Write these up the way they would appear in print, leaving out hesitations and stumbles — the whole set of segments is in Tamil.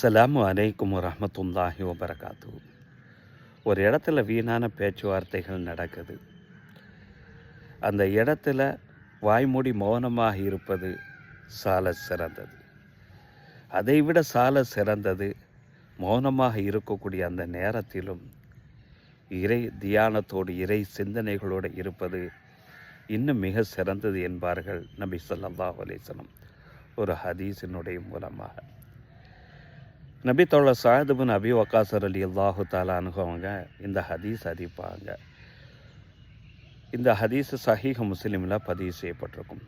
அஸ்ஸலாமு அலைக்கும் வரஹ்மத்துல்லாஹி வபரகாத்து. ஒரு இடத்துல வீணான பேச்சுவார்த்தைகள் நடக்குது. அந்த இடத்துல வாய்மூடி மௌனமாக இருப்பது சால சிறந்தது. அதைவிட சால சிறந்தது மௌனமாக இருக்கக்கூடிய அந்த நேரத்திலும் இறை தியானத்தோடு இறை சிந்தனைகளோடு இருப்பது இன்னும் மிக சிறந்தது என்பார்கள் நபி ஸல்லல்லாஹு அலைஹி வஸல்லம் ஒரு ஹதீஸினுடைய மூலமாக. நபி தோழர் சஅத் பின் அபி வக்காஸ் ரலியல்லாஹு தஆலா அன்ஹு அவங்க இந்த ஹதீஸ் அறிவிப்பாங்க. இந்த ஹதீஸ் சஹீஹ் முஸ்லிமில் பதிவு செய்யப்பட்டிருக்கும்.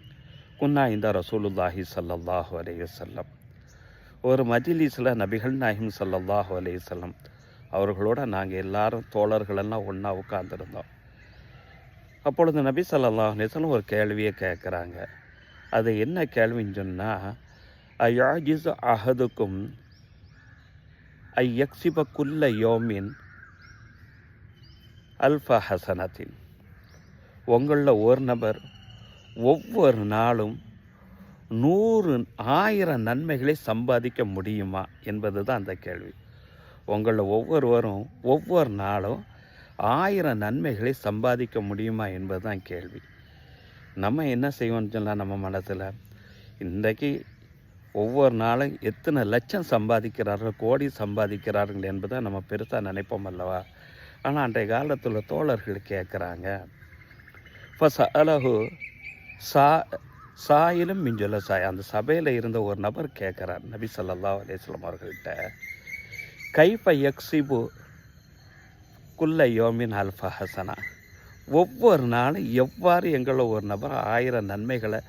குன்னா இந்த ரசூலுல்லாஹி ஸல்லல்லாஹு அலைஹி வஸல்லம் ஒரு மஜ்லிஸில் நபிகள் நாயகம் ஸல்லல்லாஹு அலைஹி வஸல்லம் அவர்களோட நாங்கள் எல்லாரும் தோழர்களெல்லாம் ஒன்றா உட்கார்ந்துருந்தோம். அப்பொழுது நபி ஸல்லல்லாஹு அலைஹி வஸல்லம் ஒரு கேள்வியை கேட்குறாங்க. அது என்ன கேள்வின்னு சொன்னால், அயாஜிஸ் அஹதுக்கும் ஐயக்ஸிப குல்ல யோமின் அல்ஃப ஹசனத்தின், உங்களில் ஒரு நபர் ஒவ்வொரு நாளும் 1000 நன்மைகளை சம்பாதிக்க முடியுமா என்பது தான் அந்த கேள்வி. உங்களில் ஒவ்வொருவரும் ஒவ்வொரு நாளும் 1000 நன்மைகளை சம்பாதிக்க முடியுமா என்பது தான் கேள்வி. நம்ம என்ன செய்வோம்னு சொன்னால், நம்ம மனசில் இன்றைக்கு ஒவ்வொரு நாளும் எத்தனை லட்சம் சம்பாதிக்கிறார்கள், கோடி சம்பாதிக்கிறார்கள் என்பதை நம்ம பெருசாக நினைப்போம் அல்லவா? ஆனால் அன்றைய காலத்தில் தோழர்கள் கேட்குறாங்க. இப்போ அலகு சாயிலும் மிஞ்சொல்ல சாய், அந்த சபையில் இருந்த ஒரு நபர் கேட்குறார் நபி ஸல்லல்லாஹு அலைஹி வஸல்லம் அவர்கள்ட்ட, கைஃப யக்ஸிபு குல்ல யோமின் அல்ஃப ஹசனா, ஒவ்வொரு நாளும் எவ்வாறு எங்களை ஒரு நபர் 1000 நன்மைகளை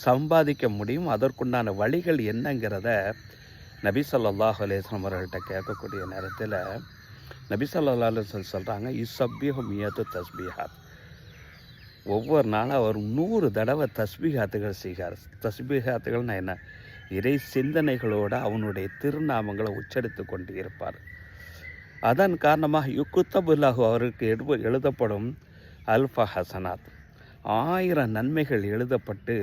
சம்பாதிக்க முடியும், அதற்குண்டான வழிகள் என்னங்கிறத நபி ஸல்லல்லாஹு அலைஹி வஸல்லம் அவர்கள்ட்ட கேட்கக்கூடிய நேரத்தில் நபி ஸல்லல்லாஹு அலைஹி வஸல்லம் சொல்கிறாங்க, இஸ்ஸப்பிஹு மியத்து தஸ்பீஹாத், ஒவ்வொரு நாளும் அவர் 100 தடவை தஸ்பீஹாத்துகள் செய்கிறார். தஸ்பீஹாத்துகள்னா என்ன? இறை சிந்தனைகளோடு அவனுடைய திருநாமங்களை உச்சரித்து கொண்டு இருப்பார். அதன் காரணமாக யுக்குத்தபுல்லாஹு அவருக்கு எழுதப்படும் அல்ஃப ஹசனாத், 1000 நன்மைகள் எழுதப்பட்டு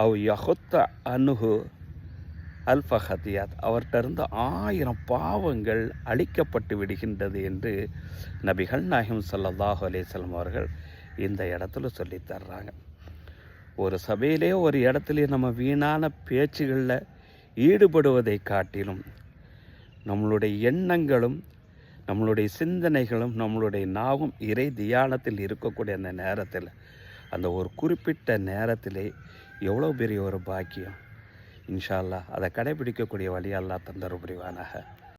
அவ் யஹுத்த அனுகு அல்ஃப ஹதியாத், அவர்கிட்ட இருந்து 1000 பாவங்கள் அழிக்கப்பட்டு விடுகின்றது என்று நபிகள் நாயகம் ஸல்லல்லாஹு அலைஹி வஸல்லம் அவர்கள் இந்த இடத்துல சொல்லித்தர்றாங்க. ஒரு சபையிலே ஒரு இடத்துல நம்ம வீணான பேச்சுகளில் ஈடுபடுவதை காட்டிலும் நம்மளுடைய எண்ணங்களும் நம்மளுடைய சிந்தனைகளும் நம்மளுடைய நாவும் இறை தியானத்தில் இருக்கக்கூடிய அந்த நேரத்தில், அந்த ஒரு குறிப்பிட்ட நேரத்திலே எவ்வளோ பெரிய ஒரு பாக்கியம். இன்ஷா அல்லாஹ் அதை கடைபிடிக்கக்கூடிய வழி அல்லாஹ் தந்தருள் புரிவானாக.